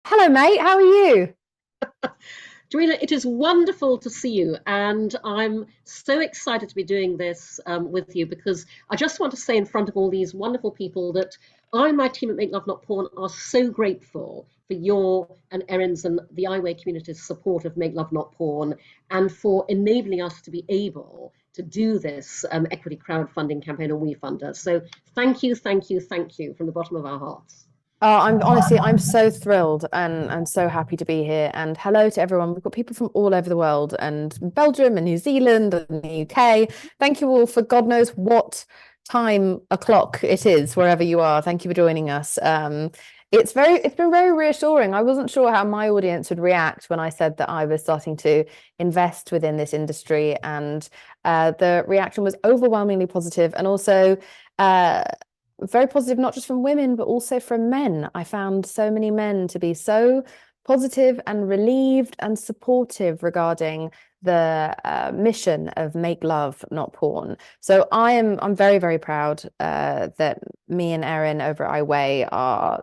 Hello, mate. How are you? Jameela, it is wonderful to see you, and I'm so excited to be doing this with you because I just want to say in front of all these wonderful people that I and my team at Make Love Not Porn are so grateful for your and Erin's and the IWay community's support of Make Love Not Porn and for enabling us to be able to do this equity crowdfunding campaign on WeFunder. So thank you, thank you, thank you from the bottom of our hearts. I'm so thrilled and so happy to be here. And hello to everyone. We've got people from all over the world and Belgium and New Zealand and the UK. Thank you all for God knows what time o'clock it is wherever you are. Thank you for joining us. It's been very reassuring. I wasn't sure how my audience would react when I said that I was starting to invest within this industry, and the reaction was overwhelmingly positive, and also very positive, not just from women, but also from men. I found so many men to be so positive and relieved and supportive regarding the mission of Make Love, Not Porn. So I'm very, very proud that me and Erin over at iWay are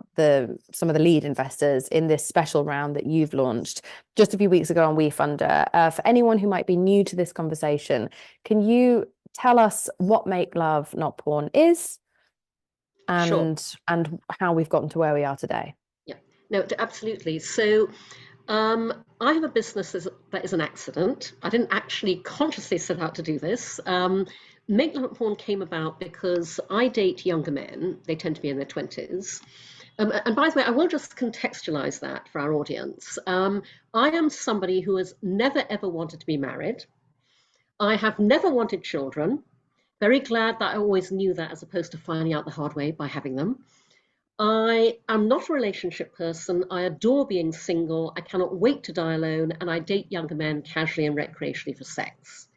some of the lead investors in this special round that you've launched just a few weeks ago on WeFunder. For anyone who might be new to this conversation, can you tell us what Make Love, Not Porn is? Sure. And how we've gotten to where we are today. Yeah, no, absolutely. I have a business that is an accident. I didn't actually consciously set out to do this. Make Love Porn came about because I date younger men. They tend to be in their 20s. And by the way, I will just contextualize that for our audience. I am somebody who has never ever wanted to be married. I have never wanted children. Very glad that I always knew that as opposed to finding out the hard way by having them. I am not a relationship person. I adore being single. I cannot wait to die alone. And I date younger men casually and recreationally for sex.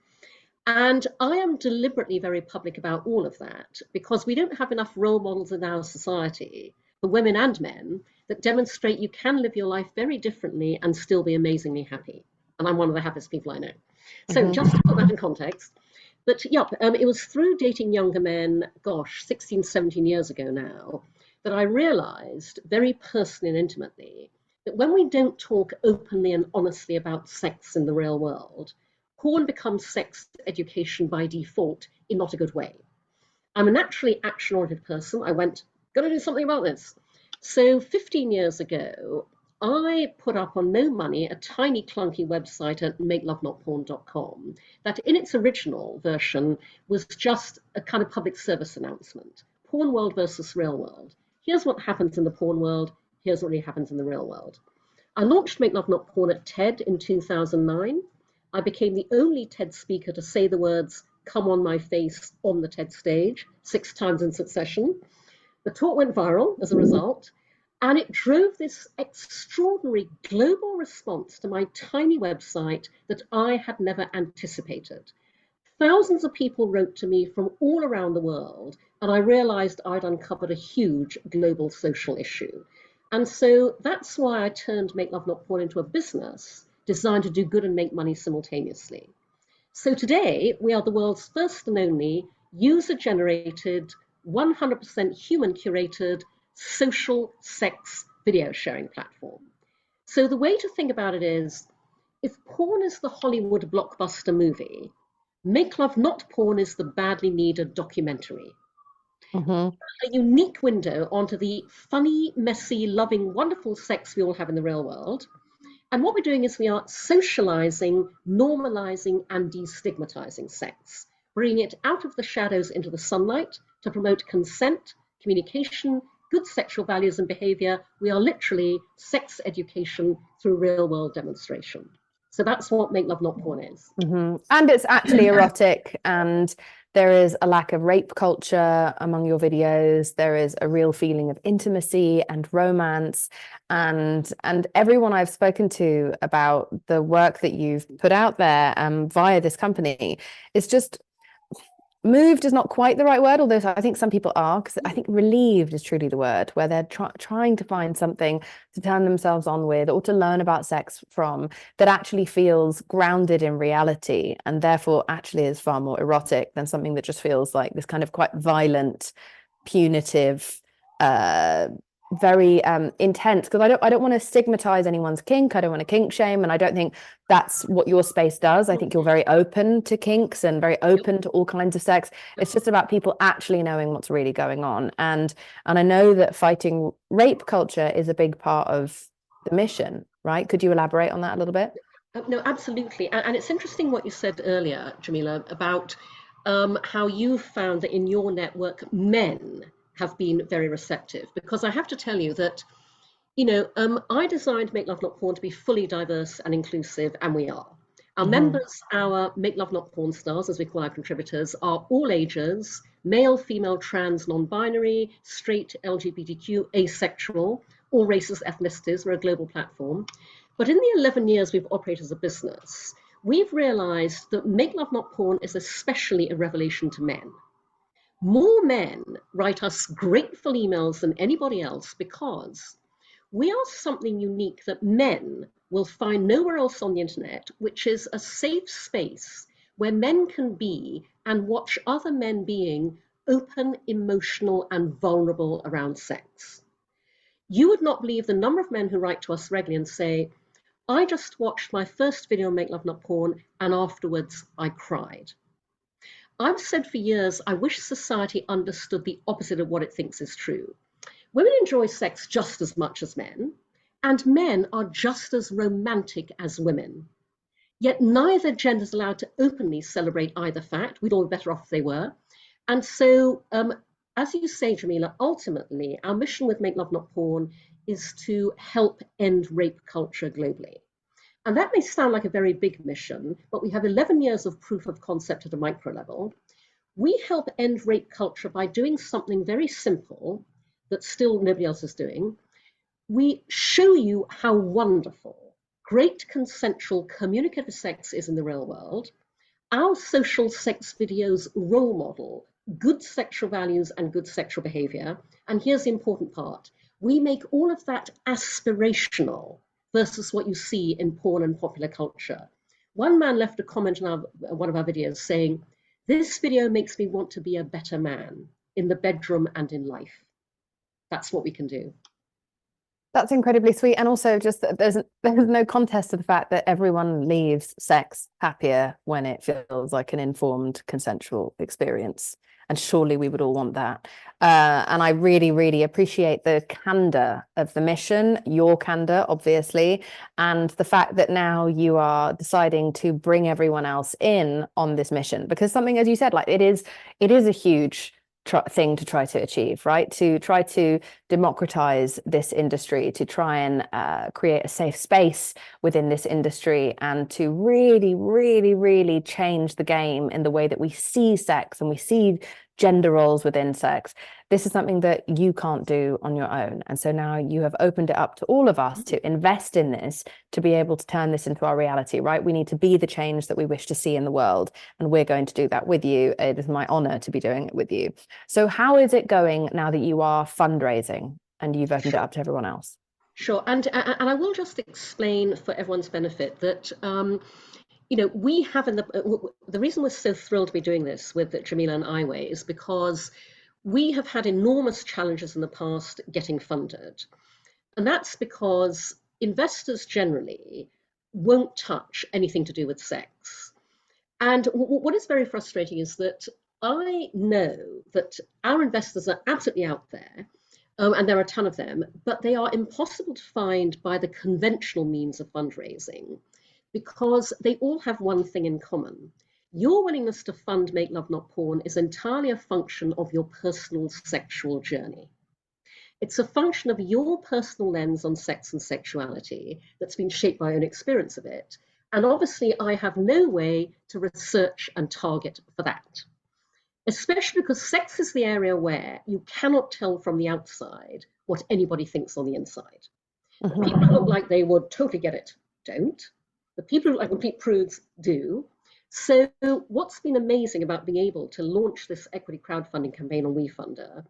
And I am deliberately very public about all of that because we don't have enough role models in our society for women and men that demonstrate you can live your life very differently and still be amazingly happy. And I'm one of the happiest people I know. So, Mm-hmm. just to put that in context, but yeah, it was through dating younger men, gosh, 16, 17 years ago now, that I realized very personally and intimately that when we don't talk openly and honestly about sex in the real world, porn becomes sex education by default in not a good way. I'm a naturally action-oriented person. I went, gotta do something about this. So 15 years ago, I put up on no money a tiny clunky website at MakeLoveNotPorn.com that in its original version was just a kind of public service announcement. Porn world versus real world. Here's what happens in the porn world. Here's what really happens in the real world. I launched Make Love Not Porn at TED in 2009. I became the only TED speaker to say the words, come on my face on the TED stage 6 times in succession. The talk went viral as a result, and it drove this extraordinary global response to my tiny website that I had never anticipated. Thousands of people wrote to me from all around the world, and I realized I'd uncovered a huge global social issue. And so that's why I turned Make Love Not Porn into a business designed to do good and make money simultaneously. So today, we are the world's first and only user generated, 100% human curated social sex video sharing platform. So the way to think about it is if porn is the Hollywood blockbuster movie, Make Love Not Porn is the badly needed documentary. Mm-hmm. A unique window onto the funny, messy, loving, wonderful sex we all have in the real world. And what we're doing is we are socializing, normalizing, and destigmatizing sex, bringing it out of the shadows into the sunlight to promote consent, communication, good sexual values and behavior. We are literally sex education through real world demonstration. So that's what Make Love Not Porn is. Mm-hmm. And it's actually erotic, and there is a lack of rape culture among your videos. There is a real feeling of intimacy and romance, and everyone I've spoken to about the work that you've put out there via this company is just moved is not quite the right word, although I think some people are, because I think relieved is truly the word, where they're trying to find something to turn themselves on with or to learn about sex from that actually feels grounded in reality and therefore actually is far more erotic than something that just feels like this kind of quite violent, punitive, uh, very intense, because I don't want to stigmatize anyone's kink. I don't want to kink shame, and I don't think that's what your space does. I think you're very open to kinks and very open to all kinds of sex. It's just about people actually knowing what's really going on, and I know that fighting rape culture is a big part of the mission, right? Could you elaborate on that a little bit? No, absolutely. And it's interesting what you said earlier, Jameela, about how you found that in your network, men have been very receptive. Because I have to tell you that, I designed Make Love Not Porn to be fully diverse and inclusive, and we are. Our members, our Make Love Not Porn stars, as we call our contributors, are all ages, male, female, trans, non-binary, straight, LGBTQ, asexual, all races, ethnicities. We're a global platform. But in the 11 years we've operated as a business, we've realized that Make Love Not Porn is especially a revelation to men. More men write us grateful emails than anybody else because we are something unique that men will find nowhere else on the internet, which is a safe space where men can be and watch other men being open, emotional, and vulnerable around sex. You would not believe the number of men who write to us regularly and say, I just watched my first video on Make Love Not Porn, and afterwards I cried. I've said for years, I wish society understood the opposite of what it thinks is true. Women enjoy sex just as much as men, and men are just as romantic as women. Yet neither gender is allowed to openly celebrate either fact. We'd all be better off if they were. And so, as you say, Jameela, ultimately, our mission with Make Love Not Porn is to help end rape culture globally. And that may sound like a very big mission, but we have 11 years of proof of concept at a micro level. We help end rape culture by doing something very simple that still nobody else is doing. We show you how wonderful great consensual communicative sex is in the real world. Our social sex videos role model good sexual values and good sexual behavior. And here's the important part. We make all of that aspirational versus what you see in porn and popular culture. One man left a comment on one of our videos saying, "This video makes me want to be a better man in the bedroom and in life." That's what we can do. That's incredibly sweet. And also just that there's no contest to the fact that everyone leaves sex happier when it feels like an informed, consensual experience. And surely we would all want that. And I really, really appreciate the candor of the mission, your candor, obviously, and the fact that now you are deciding to bring everyone else in on this mission. Because something, as you said, like it is a huge thing to try to achieve, right? To try to democratize this industry, to try and create a safe space within this industry, and to really, really, really change the game in the way that we see sex and we see gender roles within sex. This is something that you can't do on your own. And so now you have opened it up to all of us to invest in this, to be able to turn this into our reality, right? We need to be the change that we wish to see in the world. And we're going to do that with you. It is my honor to be doing it with you. So how is it going now that you are fundraising and you've opened it up to everyone else? Sure. And I will just explain for everyone's benefit that we have the reason we're so thrilled to be doing this with Jameela and ICYMI is because we have had enormous challenges in the past getting funded. And that's because investors generally won't touch anything to do with sex. And what is very frustrating is that I know that our investors are absolutely out there, and there are a ton of them, but they are impossible to find by the conventional means of fundraising, because they all have one thing in common. Your willingness to fund Make Love Not Porn is entirely a function of your personal sexual journey. It's a function of your personal lens on sex and sexuality that's been shaped by your own experience of it. And obviously, I have no way to research and target for that, especially because sex is the area where you cannot tell from the outside what anybody thinks on the inside. The people who look like they would totally get it don't. The people who look like complete prudes do. So what's been amazing about being able to launch this equity crowdfunding campaign on WeFunder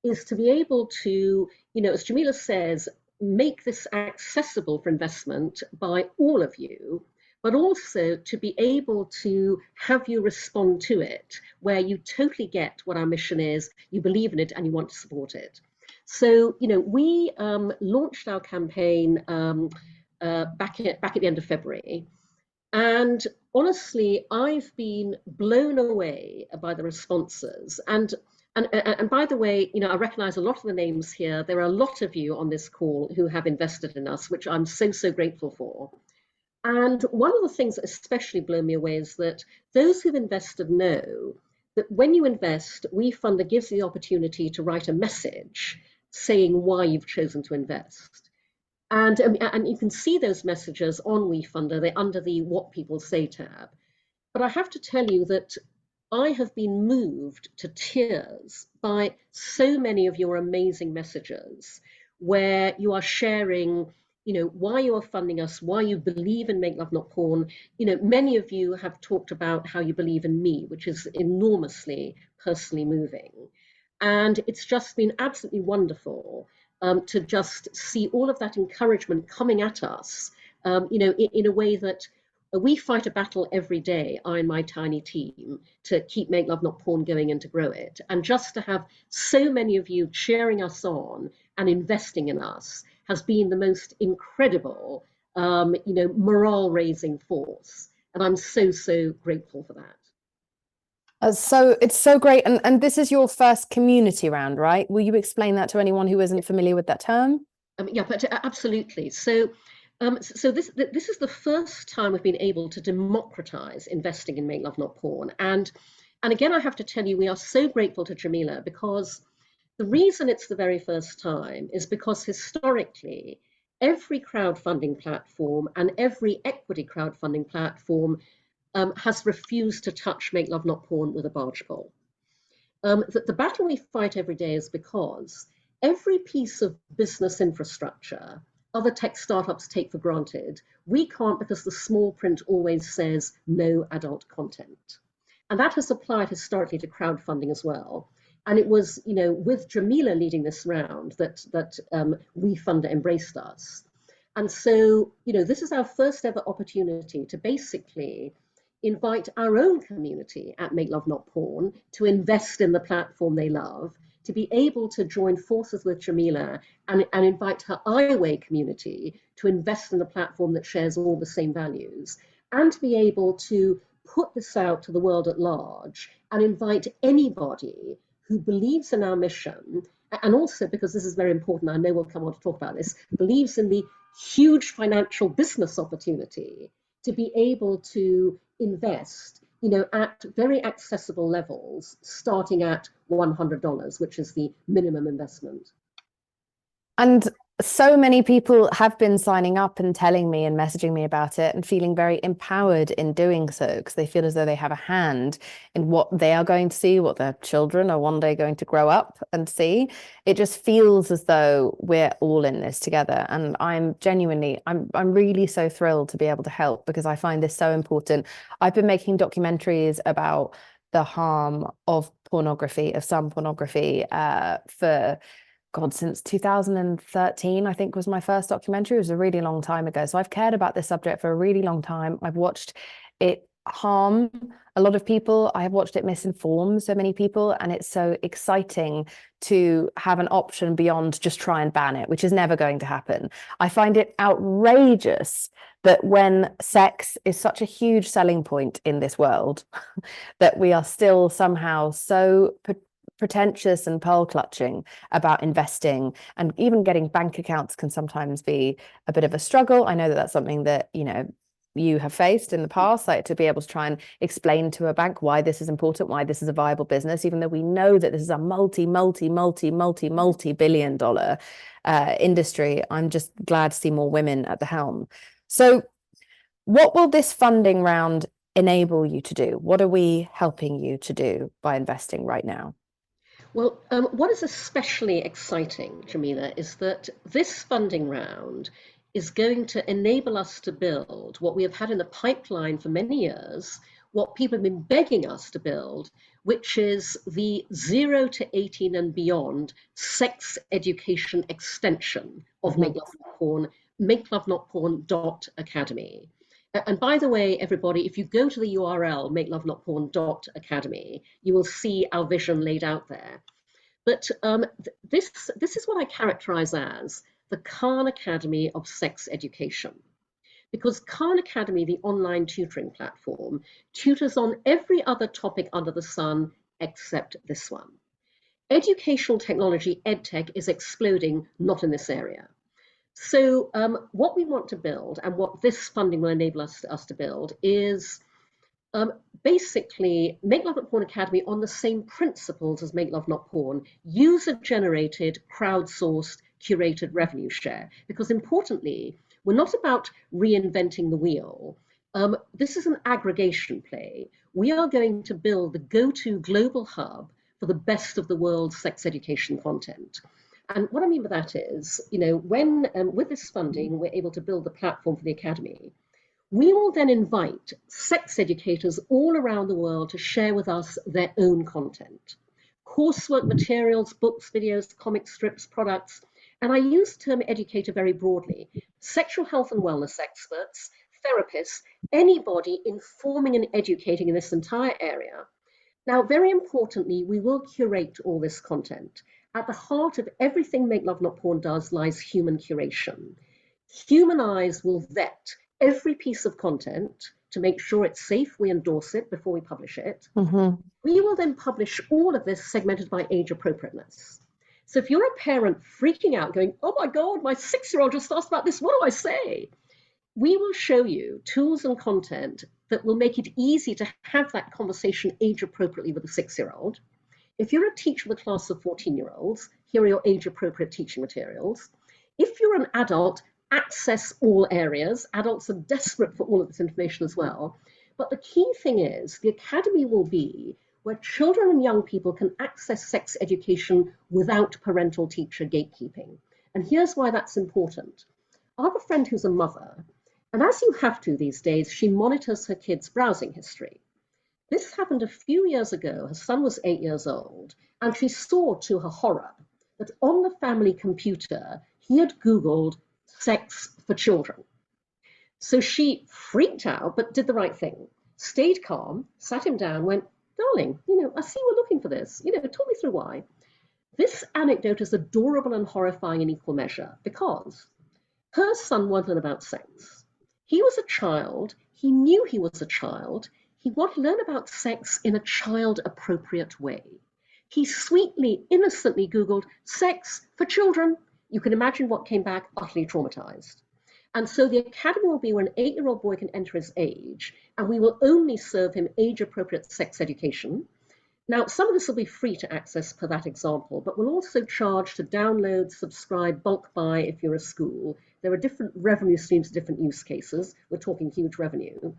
is to be able to, as Jameela says, make this accessible for investment by all of you, but also to be able to have you respond to it, where you totally get what our mission is, you believe in it, and you want to support it. So, we launched our campaign back at the end of February. And honestly, I've been blown away by the responses. And by the way, I recognize a lot of the names here. There are a lot of you on this call who have invested in us, which I'm so, so grateful for. And one of the things that especially blew me away is that those who've invested know that when you invest, WeFunder gives you the opportunity to write a message saying why you've chosen to invest. And you can see those messages on WeFunder. They're under the What People Say tab. But I have to tell you that I have been moved to tears by so many of your amazing messages where you are sharing, why you are funding us, why you believe in Make Love Not Porn. Many of you have talked about how you believe in me, which is enormously personally moving. And it's just been absolutely wonderful to just see all of that encouragement coming at us, in a way that we fight a battle every day, I and my tiny team, to keep Make Love Not Porn going and to grow it. And just to have so many of you cheering us on and investing in us has been the most incredible, morale-raising force. And I'm so, so grateful for that. So it's so great. And this is your first community round, right? Will you explain that to anyone who isn't familiar with that term? Yeah, but absolutely. So this is the first time we've been able to democratize investing in Make Love Not Porn. And again, I have to tell you, we are so grateful to Jameela, because the reason it's the very first time is because historically, every crowdfunding platform and every equity crowdfunding platform has refused to touch Make Love Not Porn with a barge pole. The battle we fight every day is because every piece of business infrastructure other tech startups take for granted, we can't, because the small print always says no adult content. And that has applied historically to crowdfunding as well. And it was, with Jameela leading this round that WeFunder embraced us. And so, this is our first ever opportunity to basically invite our own community at Make Love Not Porn to invest in the platform they love, to be able to join forces with Jameela and invite her IWay community to invest in the platform that shares all the same values, and to be able to put this out to the world at large and invite anybody who believes in our mission, and also, because this is very important, I know we'll come on to talk about this, believes in the huge financial business opportunity to be able to invest, at very accessible levels, starting at $100, which is the minimum investment. And so many people have been signing up and telling me and messaging me about it and feeling very empowered in doing so, because they feel as though they have a hand in what they are going to see, what their children are one day going to grow up and see. It just feels as though we're all in this together. And I'm really so thrilled to be able to help, because I find this so important. I've been making documentaries about the harm of pornography, of some pornography, for since 2013, I think, was my first documentary. It was a really long time ago. So I've cared about this subject for a really long time. I've watched it harm a lot of people. I have watched it misinform so many people. And it's so exciting to have an option beyond just try and ban it, which is never going to happen. I find it outrageous that when sex is such a huge selling point in this world, that we are still somehow so pretentious and pearl clutching about investing, and even getting bank accounts can sometimes be a bit of a struggle. I know that that's something that you have faced in the past, like to be able to try and explain to a bank why this is important, why this is a viable business, even though we know that this is a multi-billion dollar industry. I'm just glad to see more women at the helm. So what will this funding round enable you to do? What are we helping you to do by investing right now? Well, what is especially exciting, Jameela, is that this funding round is going to enable us to build what we have had in the pipeline for many years, what people have been begging us to build, which is the 0 to 18 and beyond sex education extension of Make Love Not Porn, MakeLoveNotPorn.academy. And by the way, everybody, if you go to the URL, MakeLoveNotPorn.academy, you will see our vision laid out there. But this is what I characterize as the Khan Academy of sex education. Because Khan Academy, the online tutoring platform, tutors on every other topic under the sun except this one. Educational technology, EdTech, is exploding, not in this area. So what we want to build, and what this funding will enable us to build, is basically Make Love Not Porn Academy on the same principles as Make Love Not Porn, user-generated, crowdsourced, curated revenue share. Because importantly, we're not about reinventing the wheel. This is an aggregation play. We are going to build the go-to global hub for the best of the world's sex education content. And what I mean by that is, when with this funding, we're able to build the platform for the Academy, we will then invite sex educators all around the world to share with us their own content. Coursework materials, books, videos, comic strips, products. And I use the term educator very broadly. Sexual health and wellness experts, therapists, anybody informing and educating in this entire area. Now, very importantly, we will curate all this content. At the heart of everything Make Love Not Porn does lies human curation. Human eyes will vet every piece of content to make sure it's safe. We endorse it before we publish it. Mm-hmm. We will then publish all of this segmented by age appropriateness. So if you're a parent freaking out going, oh my God, my 6-year-old just asked about this, what do I say? We will show you tools and content that will make it easy to have that conversation age appropriately with a 6-year-old. If you're a teacher with a class of 14-year-olds, here are your age appropriate teaching materials. If you're an adult, access all areas. Adults are desperate for all of this information as well. But the key thing is the Academy will be where children and young people can access sex education without parental teacher gatekeeping. And here's why that's important. I have a friend who's a mother, and as you have to these days, she monitors her kids' browsing history. This happened a few years ago. Her son was 8 years old, and she saw to her horror that on the family computer, he had Googled sex for children. So she freaked out, but did the right thing. Stayed calm, sat him down, went, darling, I see we're looking for this. Talk me through why. This anecdote is adorable and horrifying in equal measure because her son wanted to learn about sex. He was a child. He knew he was a child. He wanted to learn about sex in a child-appropriate way. He sweetly, innocently Googled sex for children. You can imagine what came back, utterly traumatized. And so the Academy will be where an 8-year-old boy can enter his age, and we will only serve him age-appropriate sex education. Now, some of this will be free to access per that example, but we'll also charge to download, subscribe, bulk buy if you're a school. There are different revenue streams, different use cases. We're talking huge revenue.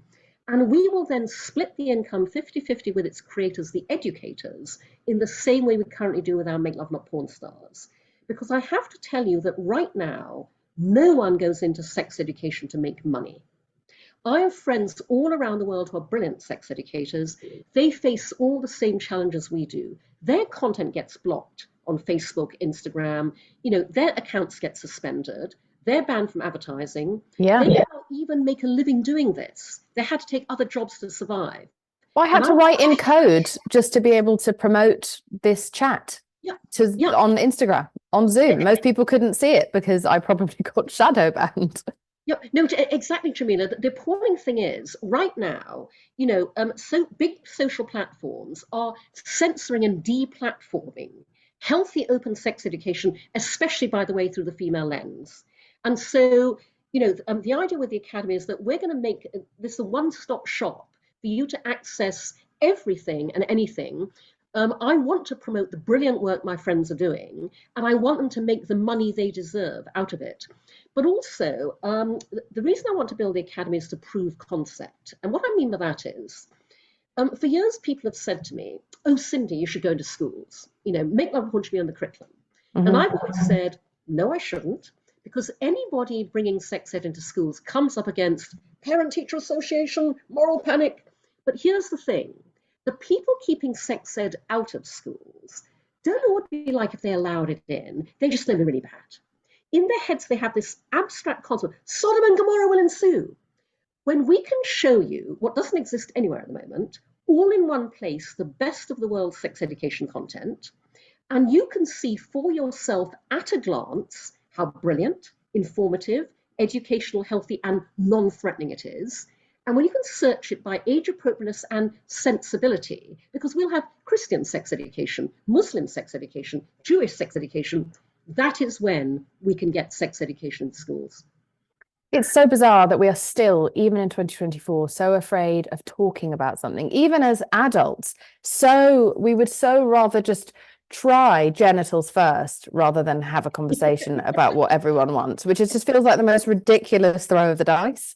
And we will then split the income 50-50 with its creators, the educators, in the same way we currently do with our Make Love Not Porn stars. Because I have to tell you that right now, no one goes into sex education to make money. I have friends all around the world who are brilliant sex educators. They face all the same challenges we do. Their content gets blocked on Facebook, Instagram. Their accounts get suspended. They're banned from advertising. Yeah. They can't even make a living doing this. They had to take other jobs to survive. Well, I had to write in code just to be able to promote this chat on Instagram, on Zoom. Most people couldn't see it because I probably got shadow banned. Yeah, no, exactly, Jameela. The appalling thing is, right now, so big social platforms are censoring and deplatforming healthy open sex education, especially, by the way, through the female lens. And so, the idea with the Academy is that we're going to make this a one-stop shop for you to access everything and anything. I want to promote the brilliant work my friends are doing, and I want them to make the money they deserve out of it. But also, the reason I want to build the Academy is to prove concept. And what I mean by that is, for years, people have said to me, oh, Cindy, you should go into schools. Make love porn should be on the curriculum. Mm-hmm. And I've always said, no, I shouldn't, because anybody bringing sex ed into schools comes up against parent-teacher association, moral panic. But here's the thing. The people keeping sex ed out of schools don't know what it would be like if they allowed it in. They just know they're really bad. In their heads, they have this abstract concept, Sodom and Gomorrah will ensue. When we can show you what doesn't exist anywhere at the moment, all in one place, the best of the world's sex education content, And you can see for yourself at a glance how brilliant, informative, educational, healthy, and non-threatening it is. And when you can search it by age appropriateness and sensibility, because we'll have Christian sex education, Muslim sex education, Jewish sex education, that is when we can get sex education in schools. It's so bizarre that we are still, even in 2024, so afraid of talking about something, even as adults. So we would so rather just try genitals first rather than have a conversation about what everyone wants, which just feels like the most ridiculous throw of the dice.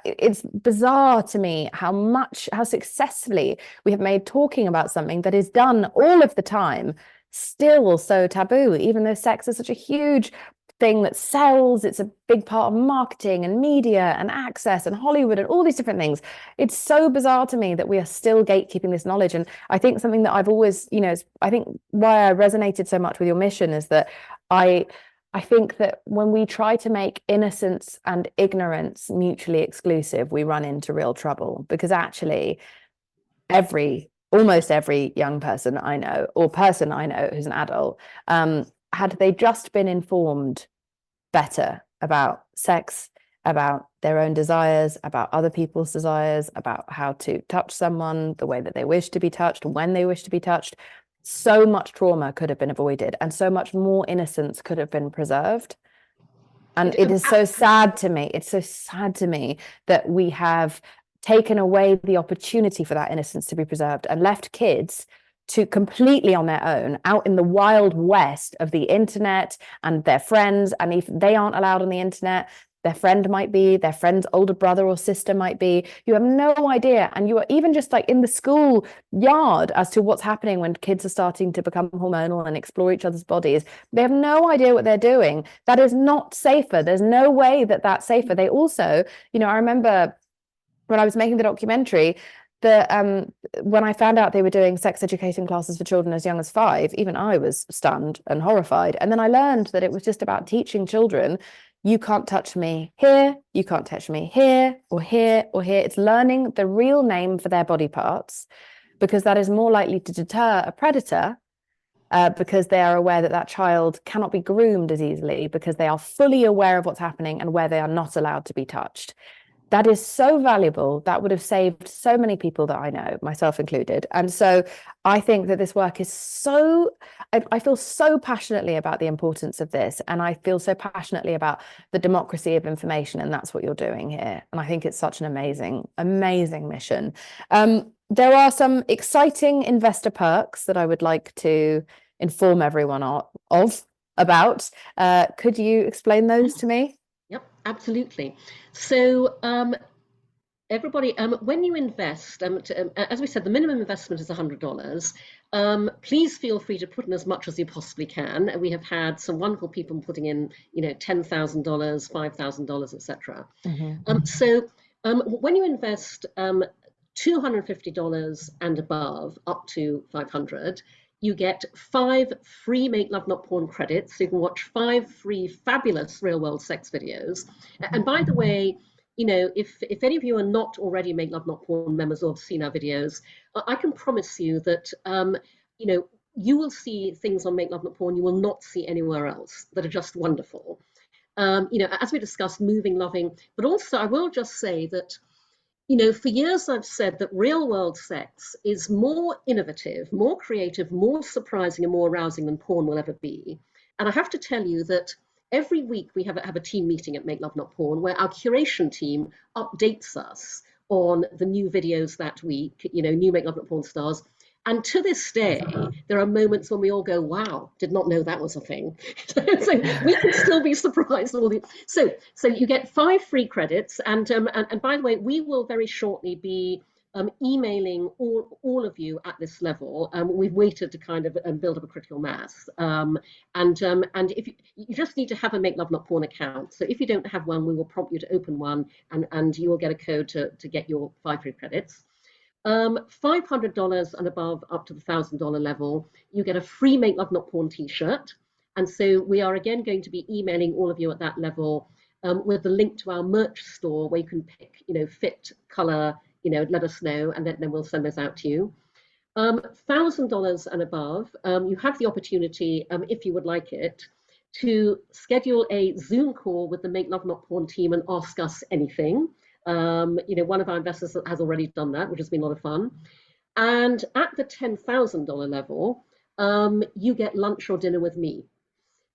It's bizarre to me how successfully we have made talking about something that is done all of the time still so taboo, even though sex is such a huge thing that sells. It's a big part of marketing and media and access and Hollywood and all these different things. It's so bizarre to me that we are still gatekeeping this knowledge. And I think something that I've always, I think why I resonated so much with your mission is that I think that when we try to make innocence and ignorance mutually exclusive, we run into real trouble, because actually almost every young person I know, or person I know who's an adult, had they just been informed better about sex, about their own desires, about other people's desires, about how to touch someone the way that they wish to be touched, when they wish to be touched, so much trauma could have been avoided and so much more innocence could have been preserved. And it is so sad to me. It's so sad to me that we have taken away the opportunity for that innocence to be preserved and left kids to completely on their own out in the wild west of the internet and their friends. And if they aren't allowed on the internet, their friend might be, their friend's older brother or sister might be. You have no idea. And you are even just like in the school yard as to what's happening when kids are starting to become hormonal and explore each other's bodies. They have no idea what they're doing. That is not safer. There's no way that that's safer. They also, I remember when I was making the documentary, when I found out they were doing sex education classes for children as young as 5, even I was stunned and horrified. And then I learned that it was just about teaching children, you can't touch me here, you can't touch me here, or here, or here. It's learning the real name for their body parts, because that is more likely to deter a predator, because they are aware that that child cannot be groomed as easily, because they are fully aware of what's happening and where they are not allowed to be touched. That is so valuable. That would have saved so many people that I know, myself included. And so I think that this work is I feel so passionately about the importance of this. And I feel so passionately about the democracy of information. And that's what you're doing here. And I think it's such an amazing, amazing mission. There are some exciting investor perks that I would like to inform everyone about. Could you explain those to me? Yep, absolutely. So everybody, when you invest, as we said, the minimum investment is $100. Please feel free to put in as much as you possibly can. We have had some wonderful people putting in, $10,000, $5,000, etc. So when you invest $250 and above, up to $500, you get 5 free Make Love Not Porn credits. So you can watch 5 free fabulous real world sex videos. And by the way, if any of you are not already Make Love Not Porn members or have seen our videos, I can promise you that you will see things on Make Love Not Porn you will not see anywhere else that are just wonderful. As we discussed, moving, loving, but also I will just say that for years I've said that real world sex is more innovative, more creative, more surprising and more arousing than porn will ever be. And I have to tell you that every week we have a team meeting at Make Love Not Porn where our curation team updates us on the new videos that week, new Make Love Not Porn stars. And to this day, there are moments when we all go, wow, did not know that was a thing. So we can still be surprised. So you get 5 free credits. And by the way, we will very shortly be emailing all of you at this level. We've waited to kind of build up a critical mass. And if you just need to have a Make Love Not Porn account. So if you don't have one, we will prompt you to open one and you will get a code to get your 5 free credits. $500 and above, up to the $1,000 level, you get a free Make Love Not Porn t-shirt. And so we are again going to be emailing all of you at that level with the link to our merch store where you can pick, fit, color, let us know, and then we'll send those out to you. $1,000 and above, you have the opportunity, if you would like it, to schedule a Zoom call with the Make Love Not Porn team and ask us anything. One of our investors has already done that, which has been a lot of fun. And at the $10,000 level, you get lunch or dinner with me.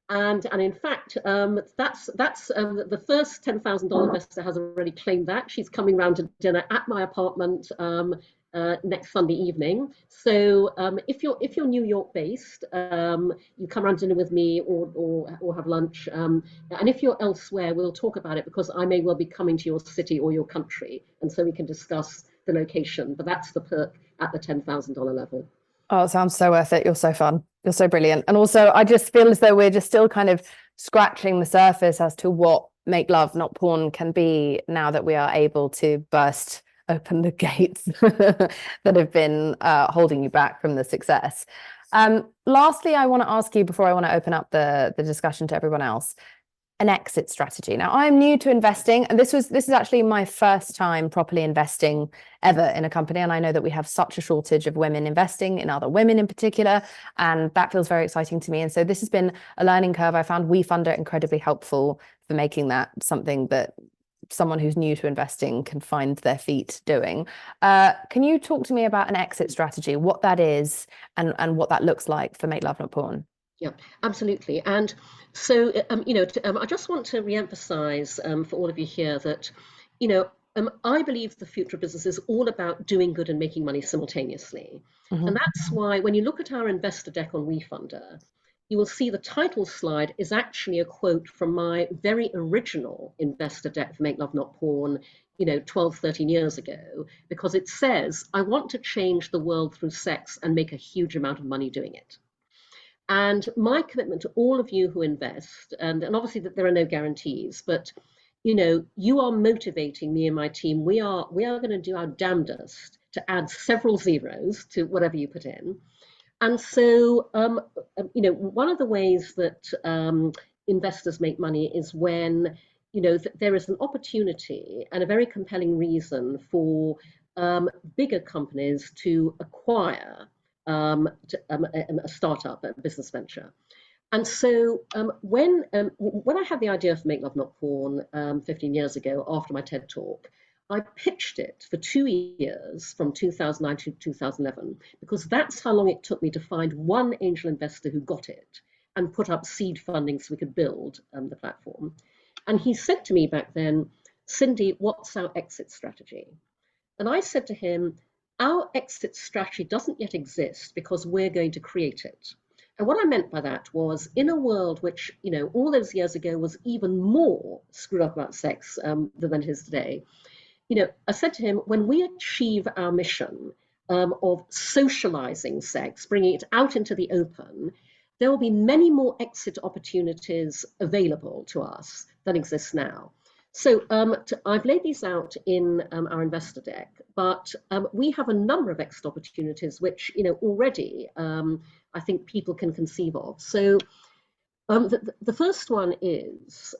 And in fact, that's the first $10,000 investor has already claimed that. She's coming round to dinner at my apartment next Sunday evening. So if you're New York based, you come around dinner with me or have lunch. And if you're elsewhere, we'll talk about it, because I may well be coming to your city or your country, and so we can discuss the location. But that's the perk at the $10,000 level. Oh, it sounds so worth it. You're so fun. You're so brilliant. And also, I just feel as though we're just still kind of scratching the surface as to what Make Love Not Porn can be, now that we are able to burst open the gates that have been holding you back from the success. Lastly, I want to ask you, before I want to open up the discussion to everyone else, an exit strategy. Now, I'm new to investing, and this is actually my first time properly investing ever in a company. And I know that we have such a shortage of women investing, in other women in particular, and that feels very exciting to me. And so this has been a learning curve. I found WeFunder incredibly helpful for making that something that someone who's new to investing can find their feet doing. Can you talk to me about an exit strategy, what that is, and what that looks like for Make Love Not Porn? Yeah, absolutely. And so, I just want to re-emphasize for all of you here that, I believe the future of business is all about doing good and making money simultaneously. Mm-hmm. And that's why when you look at our investor deck on WeFunder, you will see the title slide is actually a quote from my very original investor deck for Make Love Not Porn, 12, 13 years ago, because it says, I want to change the world through sex and make a huge amount of money doing it. And my commitment to all of you who invest, and obviously that there are no guarantees, but you are motivating me and my team. We are going to do our damnedest to add several zeros to whatever you put in. And so, one of the ways that investors make money is when there is an opportunity and a very compelling reason for bigger companies to acquire a startup, a business venture. And so when I had the idea for Make Love Not Porn 15 years ago, after my TED Talk, I pitched it for 2 years, from 2009 to 2011, because that's how long it took me to find one angel investor who got it and put up seed funding so we could build the platform. And he said to me back then, Cindy, what's our exit strategy? And I said to him, our exit strategy doesn't yet exist because we're going to create it. And what I meant by that was, in a world which, all those years ago was even more screwed up about sex than it is today, I said to him, when we achieve our mission of socializing sex, bringing it out into the open, there will be many more exit opportunities available to us than exist now. So I've laid these out in our investor deck, but we have a number of exit opportunities which, already I think people can conceive of. So the first one is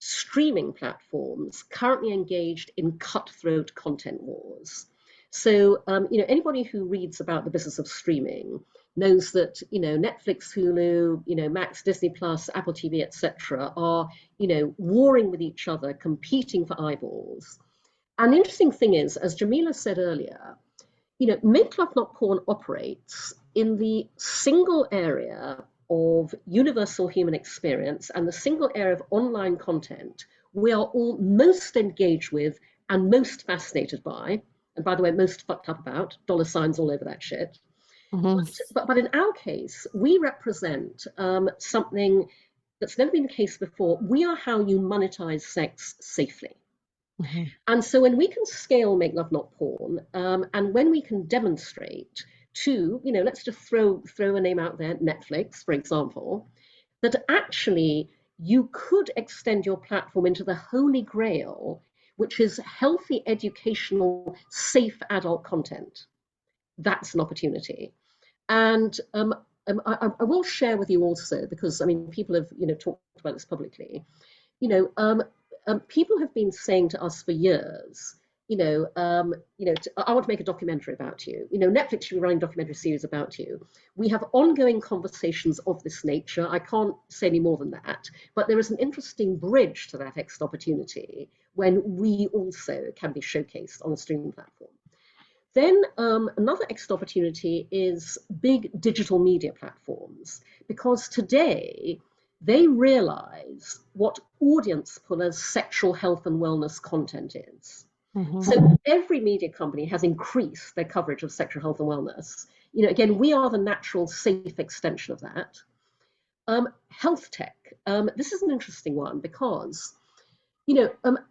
streaming platforms currently engaged in cutthroat content wars. So, anybody who reads about the business of streaming knows that, Netflix, Hulu, Max, Disney Plus, Apple TV, etc., are, warring with each other, competing for eyeballs. And the interesting thing is, as Jameela said earlier, Make Love Not Porn operates in the single area of universal human experience and the single area of online content we are all most engaged with and most fascinated by, and by the way, most fucked up about, $signs all over that shit. Mm-hmm. But in our case, we represent something that's never been the case before. We are how you monetize sex safely. Mm-hmm. And so when we can scale Make Love Not Porn, and when we can demonstrate to, let's just throw a name out there, Netflix, for example, that actually you could extend your platform into the holy grail, which is healthy, educational, safe adult content. That's an opportunity. And I will share with you also, because people have talked about this publicly. People have been saying to us for years, I want to make a documentary about you. Netflix should be running a documentary series about you. We have ongoing conversations of this nature. I can't say any more than that, but there is an interesting bridge to that next opportunity when we also can be showcased on a streaming platform. Then another exit opportunity is big digital media platforms, because today they realize what audience pullers sexual health and wellness content is. Mm-hmm. So every media company has increased their coverage of sexual health and wellness. Again, we are the natural, safe extension of that. Health tech. This is an interesting one because,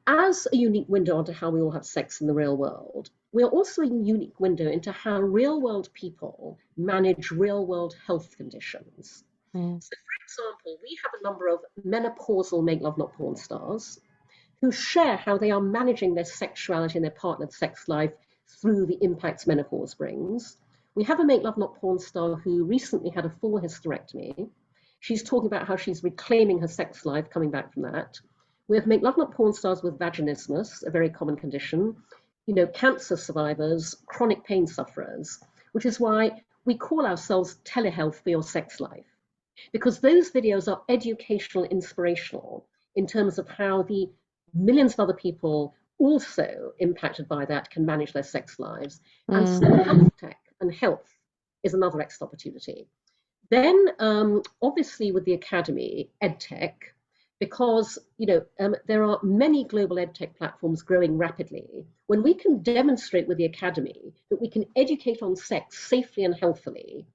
as a unique window onto how we all have sex in the real world, we're also a unique window into how real world people manage real world health conditions. Mm. So, for example, we have a number of menopausal Make Love Not Porn stars who share how they are managing their sexuality and their partnered sex life through the impacts menopause brings. We have a Make Love Not Porn star who recently had a full hysterectomy. She's talking about how she's reclaiming her sex life, coming back from that. We have Make Love Not Porn stars with vaginismus, a very common condition, cancer survivors, chronic pain sufferers, which is why we call ourselves telehealth for your sex life, because those videos are educational, inspirational in terms of how the millions of other people also impacted by that can manage their sex lives. And so health tech and health is another extra opportunity. Then obviously with the Academy, EdTech, because there are many global EdTech platforms growing rapidly. When we can demonstrate with the Academy that we can educate on sex safely and healthily,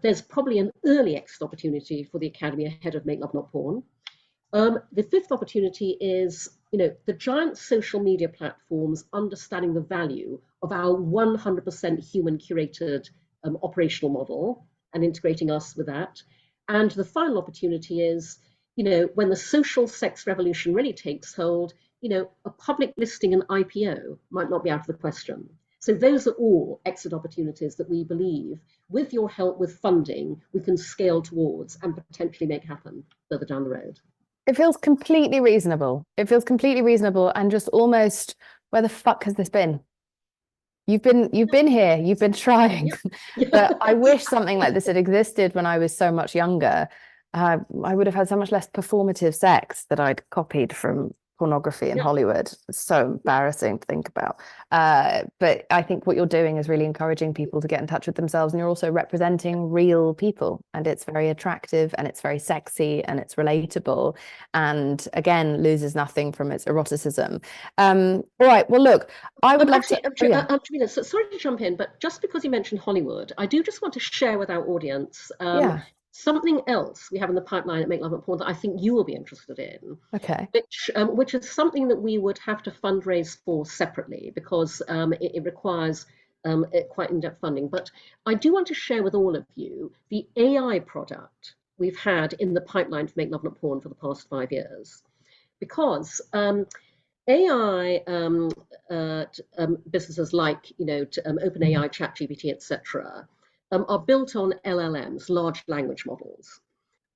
there's probably an early exit opportunity for the Academy ahead of Make Love Not Porn. The fifth opportunity is, the giant social media platforms understanding the value of our 100% human curated operational model and integrating us with that. And the final opportunity is, when the social sex revolution really takes hold, a public listing and IPO might not be out of the question. So those are all exit opportunities that we believe, with your help, with funding, we can scale towards and potentially make happen further down the road. It feels completely reasonable. It feels completely reasonable and just almost, where the fuck has this been? You've been here, you've been trying. Yeah. But I wish something like this had existed when I was so much younger. I would have had so much less performative sex that I'd copied from pornography in Hollywood. It's so embarrassing to think about. But I think what you're doing is really encouraging people to get in touch with themselves, and you're also representing real people, and it's very attractive and it's very sexy and it's relatable, and again loses nothing from its eroticism. All right, well look, I would love to. Jameela, sorry to jump in, but just because you mentioned Hollywood, I do just want to share with our audience something else we have in the pipeline at Make Love Not Porn that I think you will be interested in. Okay. Which is something that we would have to fundraise for separately, because it requires quite in-depth funding. But I do want to share with all of you the AI product we've had in the pipeline for Make Love Not Porn for the past 5 years, because AI businesses like OpenAI, ChatGPT, etc., are built on LLMs, large language models.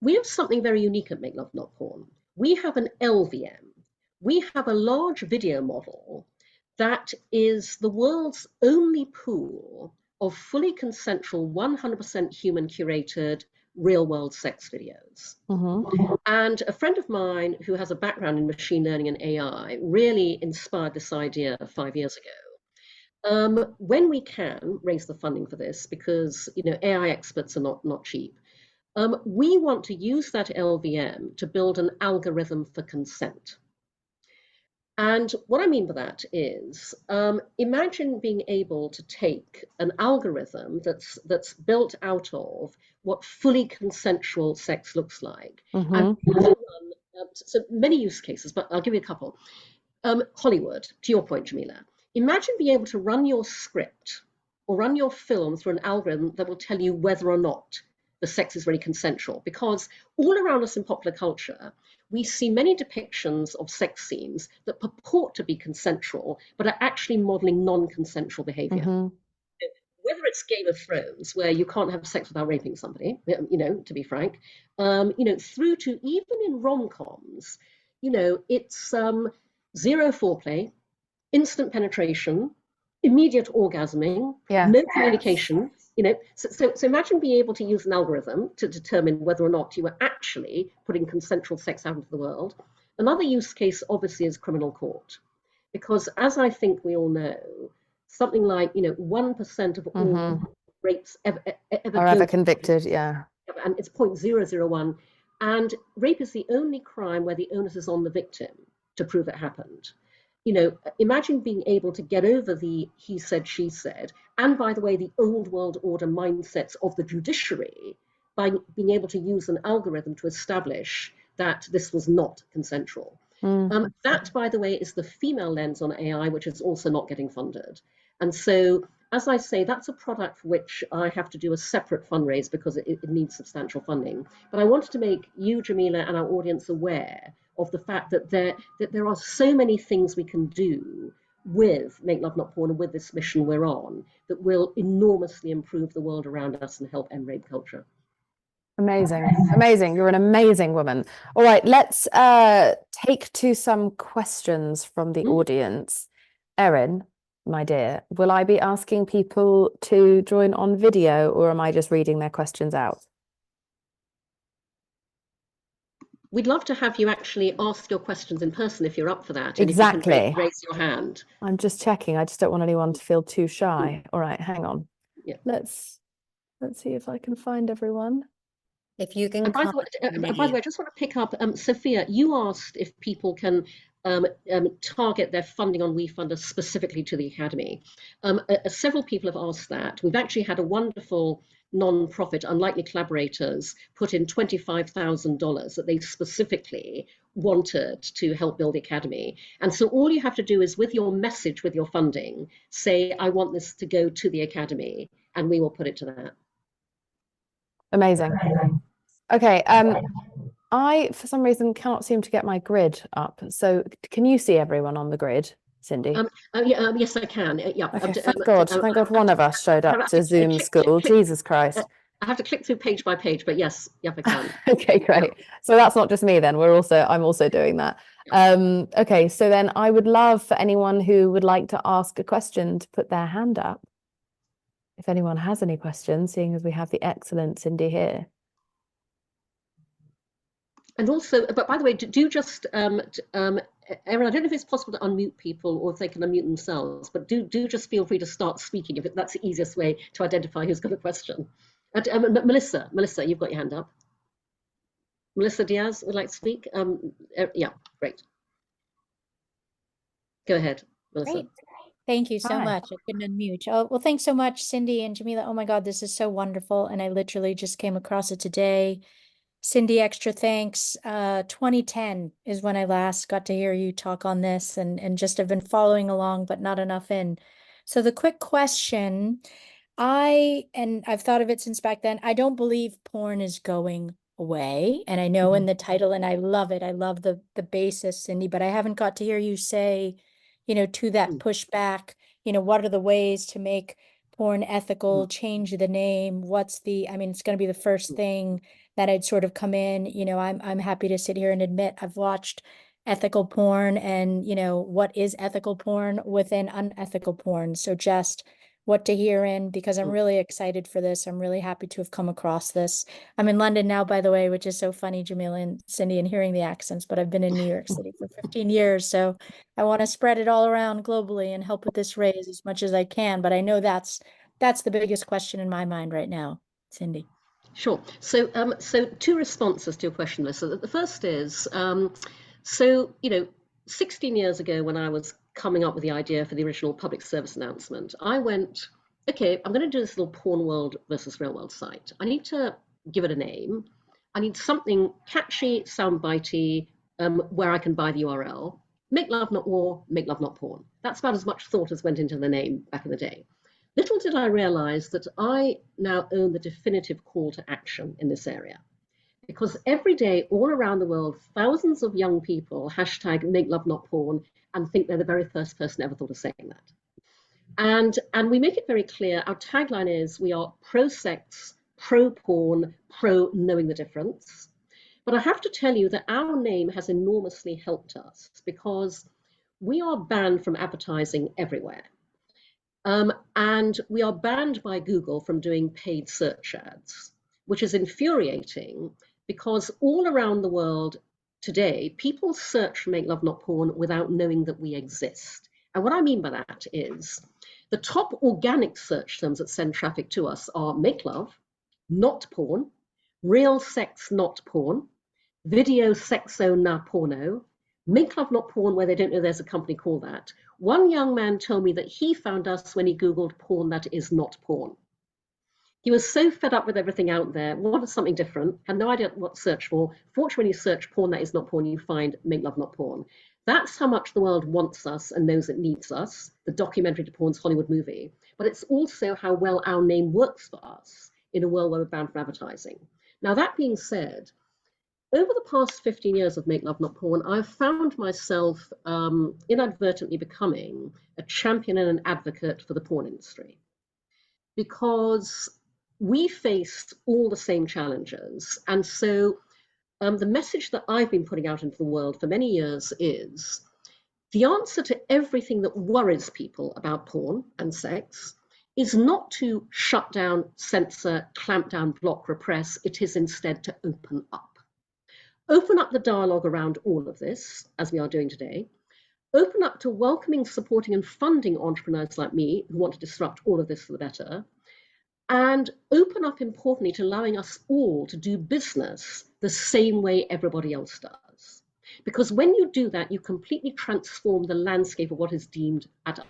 We have something very unique at Make Love Not Porn. We have an LVM. We have a large video model that is the world's only pool of fully consensual, 100% human curated real world sex videos. Mm-hmm. And a friend of mine who has a background in machine learning and AI really inspired this idea 5 years ago. When we can raise the funding for this, because AI experts are not cheap, we want to use that LVM to build an algorithm for consent. And what I mean by that is, imagine being able to take an algorithm that's built out of what fully consensual sex looks like, and so many use cases, but I'll give you a couple. Hollywood, to your point, Jameela. Imagine being able to run your script or run your film through an algorithm that will tell you whether or not the sex is really consensual. Because all around us in popular culture, we see many depictions of sex scenes that purport to be consensual, but are actually modeling non-consensual behavior. Mm-hmm. Whether it's Game of Thrones, where you can't have sex without raping somebody, to be frank, through to even in rom-coms, it's zero foreplay, instant penetration, immediate orgasming, Yeah. no communication. So imagine being able to use an algorithm to determine whether or not you are actually putting consensual sex out into the world. Another use case, obviously, is criminal court, because as I think we all know, something like 1% of all rapes Are ever convicted. Yeah. and it's 0.001. And rape is the only crime where the onus is on the victim to prove it happened. Imagine being able to get over the he said, she said, and by the way, the old world order mindsets of the judiciary by being able to use an algorithm to establish that this was not consensual. That, by the way, is the female lens on AI, which is also not getting funded. And so, as I say, that's a product for which I have to do a separate fundraise because it needs substantial funding. But I wanted to make you, Jameela, and our audience aware of the fact that there are so many things we can do with Make Love Not Porn and with this mission we're on that will enormously improve the world around us and help end rape culture. Amazing. Amazing. You're an amazing woman. All right, let's take to some questions from the audience. Erin, my dear, will I be asking people to join on video or am I just reading their questions out? We'd love to have you actually ask your questions in person if you're up for that. And Exactly. If you can raise your hand. I'm just checking. I just don't want anyone to feel too shy. All right, hang on. Yeah. Let's see if I can find everyone. If you can. By the way, I just want to pick up, Sophia, you asked if people can target their funding on WeFunder specifically to the Academy. Several people have asked that. We've actually had a wonderful non-profit, Unlikely Collaborators, put in $25,000 that they specifically wanted to help build the Academy. And so all you have to do is with your message, with your funding, say, I want this to go to the Academy, and we will put it to that. Amazing. Okay, I, for some reason, cannot seem to get my grid up. So can you see everyone on the grid, Cindy? Yes, I can. Yeah. Okay, thank God one of us showed up to Zoom school. Jesus Christ. I have to click through page by page, but yes, I can. Okay, great. So that's not just me then. I'm also doing that. Okay, so then I would love for anyone who would like to ask a question to put their hand up. If anyone has any questions, seeing as we have the excellent Cindy here. And also, but by the way, do just, Erin, I don't know if it's possible to unmute people or if they can unmute themselves, but do just feel free to start speaking if that's the easiest way to identify who's got a question. Melissa, you've got your hand up. Melissa Diaz would like to speak. Yeah, great. Go ahead, Melissa. Great. Thank you so much. I couldn't unmute. Oh, well, thanks so much, Cindy and Jameela. Oh my God, this is so wonderful. And I literally just came across it today. Cindy, extra thanks. 2010 is when I last got to hear you talk on this and just have been following along, but not enough in. So the quick question, I've thought of it since back then. I don't believe porn is going away. And I know in the title, and I love it. I love the basis, Cindy, but I haven't got to hear you say, to that pushback, what are the ways to make porn ethical, change the name? It's going to be the first thing that I'd sort of come in. I'm happy to sit here and admit I've watched ethical porn and, what is ethical porn within unethical porn. So just what to hear in, because I'm really excited for this. I'm really happy to have come across this. I'm in London now, by the way, which is so funny, Jameela and Cindy, and hearing the accents, but I've been in New York City for 15 years. So I want to spread it all around globally and help with this raise as much as I can. But I know that's the biggest question in my mind right now, Cindy. Sure. So, two responses to your question, Melissa. The first is, 16 years ago when I was coming up with the idea for the original public service announcement, I went, okay, I'm going to do this little porn world versus real world site. I need to give it a name. I need something catchy, soundbitey, where I can buy the URL. Make love, not war, make love, not porn. That's about as much thought as went into the name back in the day. Little did I realize that I now own the definitive call to action in this area. Because every day, all around the world, thousands of young people hashtag make love not porn and think they're the very first person ever thought of saying that. And we make it very clear, our tagline is we are pro-sex, pro-porn, pro-knowing the difference. But I have to tell you that our name has enormously helped us because we are banned from advertising everywhere. And we are banned by Google from doing paid search ads, which is infuriating because all around the world today, people search for Make Love Not Porn without knowing that we exist. And what I mean by that is the top organic search terms that send traffic to us are make love, not porn, real sex, not porn, video sexo na porno, Make Love Not Porn, where they don't know there's a company called that. One young man told me that he found us when he Googled porn that is not porn. He was so fed up with everything out there, wanted something different, had no idea what to search for. Fortunately, when you search porn that is not porn, you find Make Love Not Porn. That's how much the world wants us and knows it needs us, the documentary to porn's Hollywood movie. But it's also how well our name works for us in a world where we're banned from advertising. Now, that being said, over the past 15 years of Make Love Not Porn, I've found myself inadvertently becoming a champion and an advocate for the porn industry, because we face all the same challenges. And so the message that I've been putting out into the world for many years is the answer to everything that worries people about porn and sex is not to shut down, censor, clamp down, block, repress. It is instead to open up. Open up the dialogue around all of this, as we are doing today. Open up to welcoming, supporting, and funding entrepreneurs like me who want to disrupt all of this for the better. And open up, importantly, to allowing us all to do business the same way everybody else does. Because when you do that, you completely transform the landscape of what is deemed adult.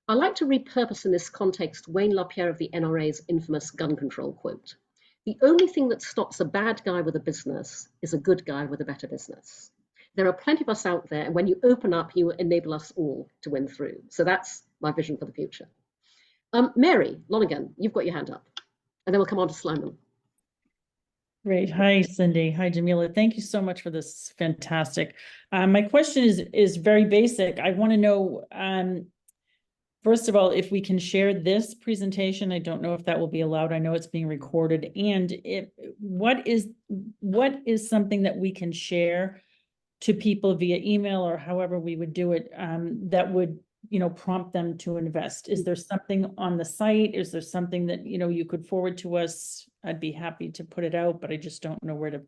I like to repurpose in this context Wayne LaPierre of the NRA's infamous gun control quote. The only thing that stops a bad guy with a business is a good guy with a better business. There are plenty of us out there, and when you open up, you enable us all to win through. So that's my vision for the future. Mary Lonergan, you've got your hand up, and then we'll come on to Simon. Great. Hi, Cindy. Hi, Jameela. Thank you so much for this. Fantastic. My question is very basic. I want to know, first of all, if we can share this presentation. I don't know if that will be allowed. I know it's being recorded. And what is something that we can share to people via email or however we would do it, that would, prompt them to invest? Is there something on the site? Is there something that, you could forward to us? I'd be happy to put it out, but I just don't know where to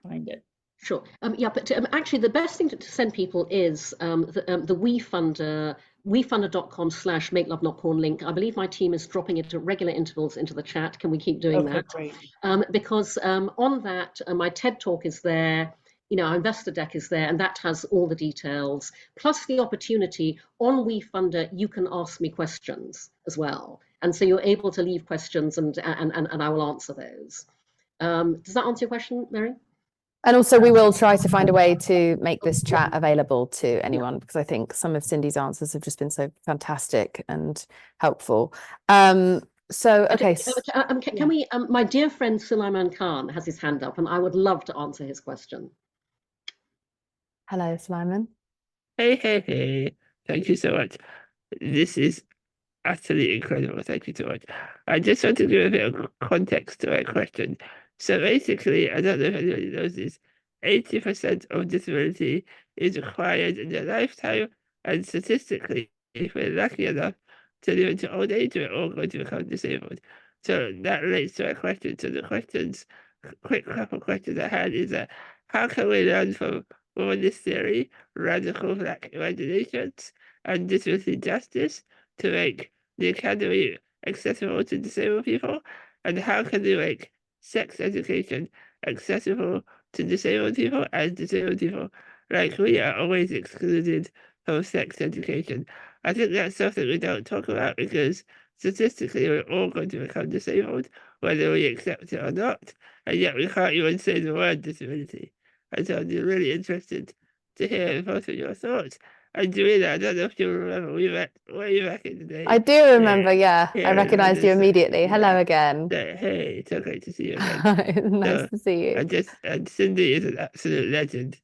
find it. Sure. Yeah, but actually the best thing to send people is the WeFunder, WeFunder.com/MakeLoveNotPorn link. I believe my team is dropping it at regular intervals into the chat. Can we keep doing that? Great. Because on that, my TED talk is there, our investor deck is there, and that has all the details, plus the opportunity on WeFunder, you can ask me questions as well. And so you're able to leave questions and I will answer those. Does that answer your question, Mary? And also we will try to find a way to make this chat available to anyone, because I think some of Cindy's answers have just been so fantastic and helpful. So, okay. Can we, my dear friend Sulaiman Khan has his hand up and I would love to answer his question. Hello, Sulaiman. Hey. Thank you so much. This is utterly incredible. Thank you so much. I just want to give a bit of context to my question. So basically, I don't know if anybody knows this, 80% of disability is acquired in their lifetime, and statistically, if we're lucky enough to live into old age, we're all going to become disabled. So that relates to my question. So the quick couple questions I had is that how can we learn from womanist theory, radical black imaginations, and disability justice to make the academy accessible to disabled people? And how can we make sex education accessible to disabled people, and disabled people like we are always excluded from sex education? I think that's something we don't talk about, because statistically we're all going to become disabled, whether we accept it or not, and yet we can't even say the word disability. And so I'm really interested to hear both of your thoughts. And Jameela, I don't know if you remember, we met way back in the day. I do remember, yeah. I recognized you immediately. Yeah. Hello again. Hey, it's so great to see you again. Nice to see you. And Cindy is an absolute legend,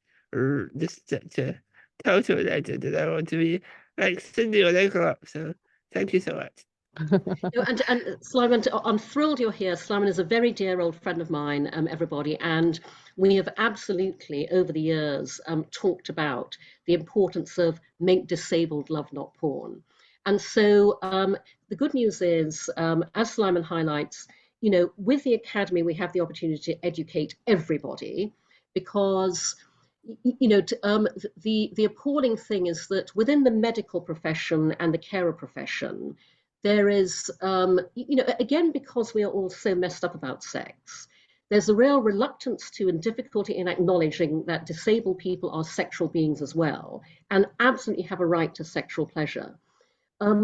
just such a total legend, and I want to be like Cindy when I grow up. So thank you so much. And Simon, I'm thrilled you're here. Simon is a very dear old friend of mine, everybody, and we have absolutely, over the years, talked about the importance of make disabled love, not porn. And so the good news is, as Simon highlights, with the Academy, we have the opportunity to educate everybody, because the appalling thing is that within the medical profession and the carer profession, there is, again, because we are all so messed up about sex, there's a real reluctance to and difficulty in acknowledging that disabled people are sexual beings as well, and absolutely have a right to sexual pleasure.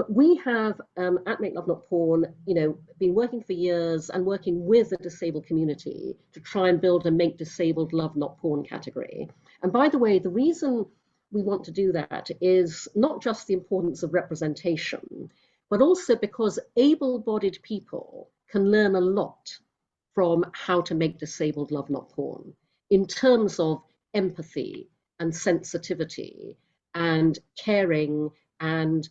We have at Make Love Not Porn, been working for years and working with the disabled community to try and build a Make Disabled Love Not Porn category. And by the way, the reason we want to do that is not just the importance of representation, but also because able-bodied people can learn a lot from how to make disabled love not porn in terms of empathy and sensitivity and caring and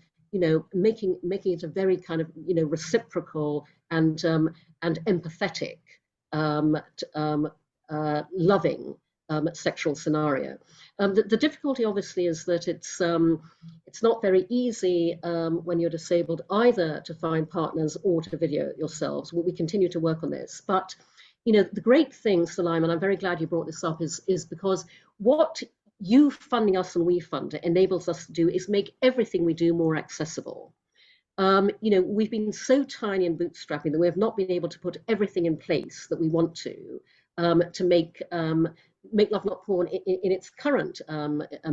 making it a very kind of reciprocal and empathetic, loving sexual scenario. The difficulty, obviously, is that it's not very easy when you're disabled either to find partners or to video yourselves. We continue to work on this, but the great thing, Salim, and I'm very glad you brought this up, is because what you funding us and WeFunder enables us to do is make everything we do more accessible. We've been so tiny and bootstrapping that we have not been able to put everything in place that we want to make Love Not Porn in its current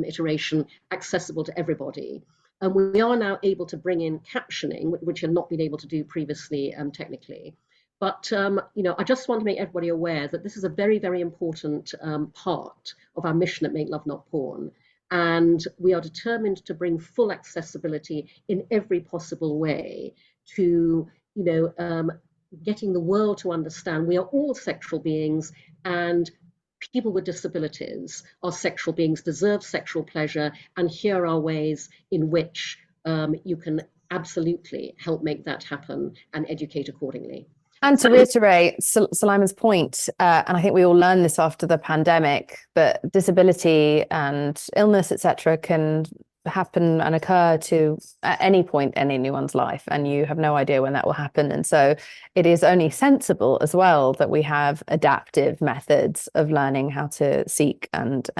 iteration accessible to everybody. And we are now able to bring in captioning, which had not been able to do previously technically. But I just want to make everybody aware that this is a very, very important part of our mission at Make Love Not Porn. And we are determined to bring full accessibility in every possible way to, getting the world to understand we are all sexual beings, and people with disabilities are sexual beings, deserve sexual pleasure, and here are ways in which you can absolutely help make that happen and educate accordingly. And to reiterate Salima's point, and I think we all learned this after the pandemic, that disability and illness, etc., can happen and occur at any point in anyone's life, and you have no idea when that will happen. And so it is only sensible as well that we have adaptive methods of learning how to seek and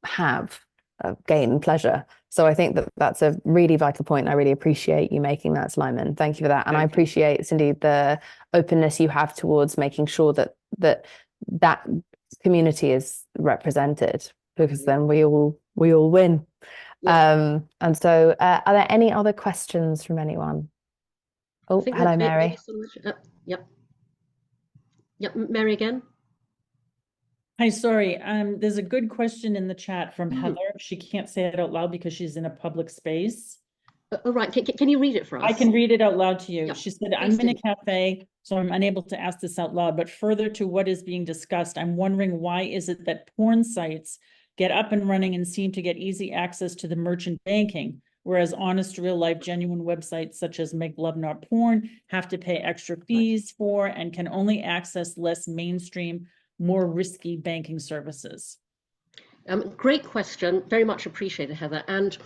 have gain pleasure. So I think that's a really vital point. I really appreciate you making that, Sliman. Thank you for that. And I appreciate, Cindy, the openness you have towards making sure that community is represented, because then we all win. Yeah. And so are there any other questions from anyone? Oh, hello, Mary. Yep, Mary again. Hi, sorry. There's a good question in the chat from Heather. She can't say it out loud because she's in a public space. Oh, right. Can you read it for us? I can read it out loud to you. Yep. She said, I'm in a cafe, so I'm unable to ask this out loud, but further to what is being discussed, I'm wondering, why is it that porn sites get up and running and seem to get easy access to the merchant banking, whereas honest, real life, genuine websites such as Make Love Not Porn have to pay extra fees for and can only access less mainstream, more risky banking services? Great question. Very much appreciated, Heather. And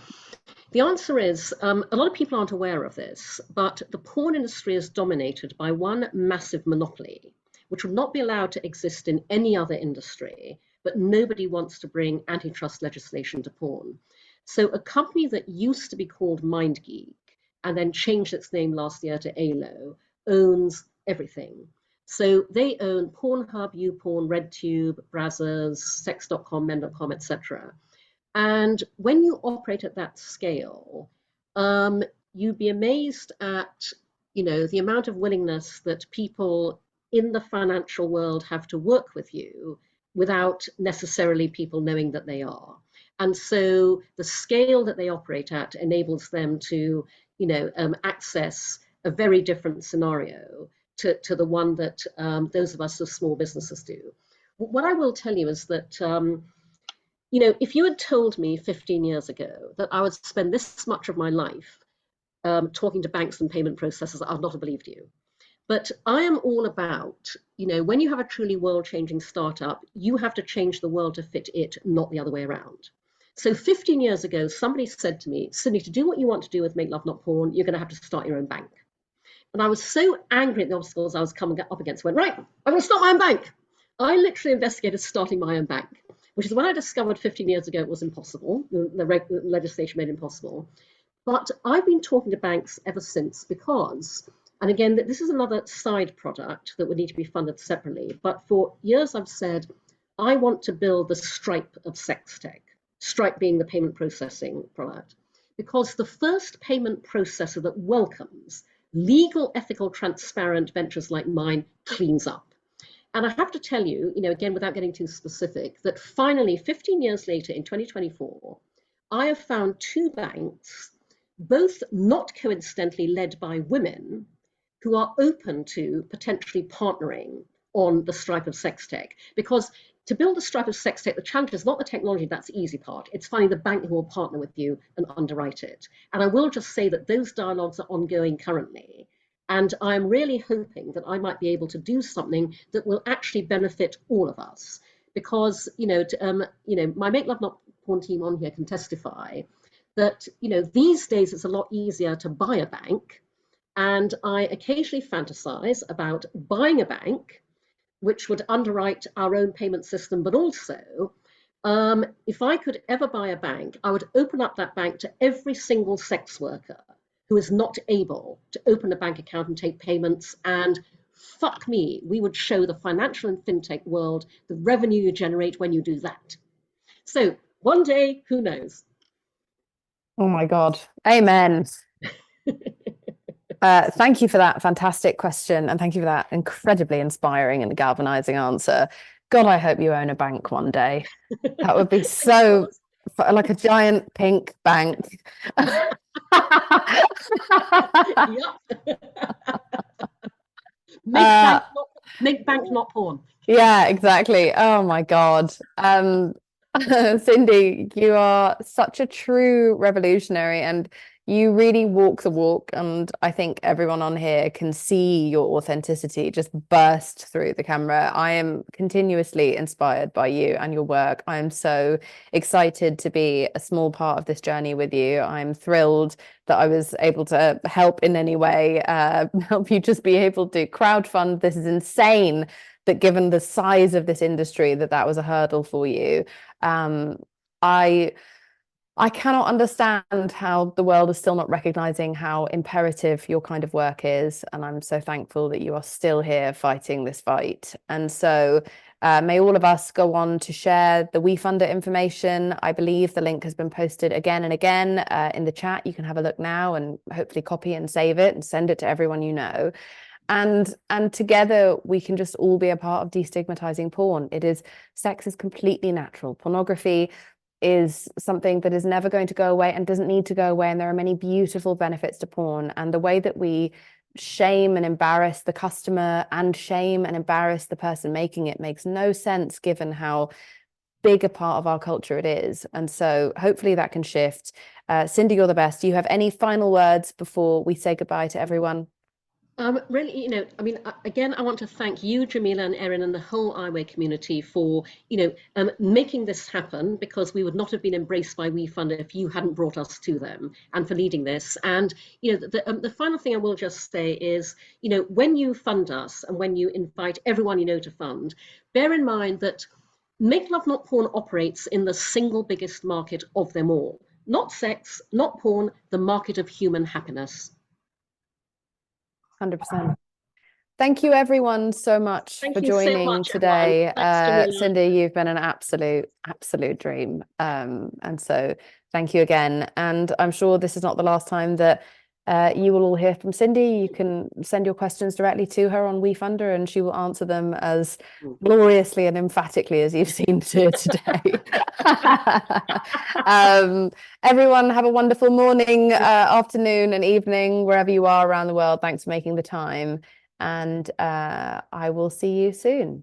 the answer is, a lot of people aren't aware of this, but the porn industry is dominated by one massive monopoly, which would not be allowed to exist in any other industry, but nobody wants to bring antitrust legislation to porn. So a company that used to be called MindGeek and then changed its name last year to ALO owns everything. So they own Pornhub, YouPorn, RedTube, Brazzers, Sex.com, Men.com, etc. And when you operate at that scale, you'd be amazed at, the amount of willingness that people in the financial world have to work with you without necessarily people knowing that they are. And so the scale that they operate at enables them to, access a very different scenario to the one that those of us with small businesses do. What I will tell you is that, if you had told me 15 years ago that I would spend this much of my life talking to banks and payment processors, I'd not have believed you. But I am all about, when you have a truly world-changing startup, you have to change the world to fit it, not the other way around. So 15 years ago, somebody said to me, Cindy, to do what you want to do with Make Love Not Porn, you're going to have to start your own bank. And I was so angry at the obstacles I was coming up against. I went, right, I'm going to start my own bank. I literally investigated starting my own bank, which is when I discovered 15 years ago it was impossible. The legislation made it impossible. But I've been talking to banks ever since because, and again, this is another side product that would need to be funded separately. But for years I've said, I want to build the Stripe of sex tech. Stripe being the payment processing product, because the first payment processor that welcomes legal, ethical, transparent ventures like mine cleans up. And I have to tell you, again, without getting too specific, that finally, 15 years later in 2024, I have found 2 banks, both not coincidentally led by women, who are open to potentially partnering on the Stripe of sex tech. Because to build a Stripe of sex tech, the challenge is not the technology, that's the easy part. It's finding the bank who will partner with you and underwrite it. And I will just say that those dialogues are ongoing currently. And I'm really hoping that I might be able to do something that will actually benefit all of us. Because, my Make Love Not Porn team on here can testify that, these days it's a lot easier to buy a bank. And I occasionally fantasize about buying a bank which would underwrite our own payment system, but also, if I could ever buy a bank, I would open up that bank to every single sex worker who is not able to open a bank account and take payments, and fuck me, we would show the financial and fintech world the revenue you generate when you do that. So one day, who knows? Oh my God. Amen. Thank you for that fantastic question, and thank you for that incredibly inspiring and galvanizing answer. God, I hope you own a bank one day. That would be so like a giant pink bank. Make bank not porn. Yeah, exactly. Oh my God. Cindy, you are such a true revolutionary, and you really walk the walk, and I think everyone on here can see your authenticity just burst through the camera. I am continuously inspired by you and your work. I am so excited to be a small part of this journey with you. I'm thrilled that I was able to help in any way, help you just be able to crowdfund. This is insane that given the size of this industry, that was a hurdle for you. I cannot understand how the world is still not recognizing how imperative your kind of work is. And I'm so thankful that you are still here fighting this fight. And so may all of us go on to share the WeFunder information. I believe the link has been posted again and again in the chat. You can have a look now and hopefully copy and save it and send it to everyone you know. And together we can just all be a part of destigmatizing porn. Sex is completely natural. Pornography is something that is never going to go away and doesn't need to go away. And there are many beautiful benefits to porn. And the way that we shame and embarrass the customer and shame and embarrass the person making it makes no sense given how big a part of our culture it is. And so hopefully that can shift. Cindy, you're the best. Do you have any final words before we say goodbye to everyone? Really, again, I want to thank you, Jameela and Erin, and the whole ICYMI community for, making this happen, because we would not have been embraced by WeFunder if you hadn't brought us to them, and for leading this. And, the final thing I will just say is, when you fund us and when you invite everyone you know to fund, bear in mind that Make Love Not Porn operates in the single biggest market of them all. Not sex, not porn, the market of human happiness. 100%. Thank you everyone so much for joining today. Cindy, you've been an absolute dream. And so thank you again. And I'm sure this is not the last time that you will all hear from Cindy. You can send your questions directly to her on WeFunder and she will answer them as gloriously and emphatically as you've seen today. Everyone have a wonderful morning, afternoon and evening, wherever you are around the world. Thanks for making the time. And I will see you soon.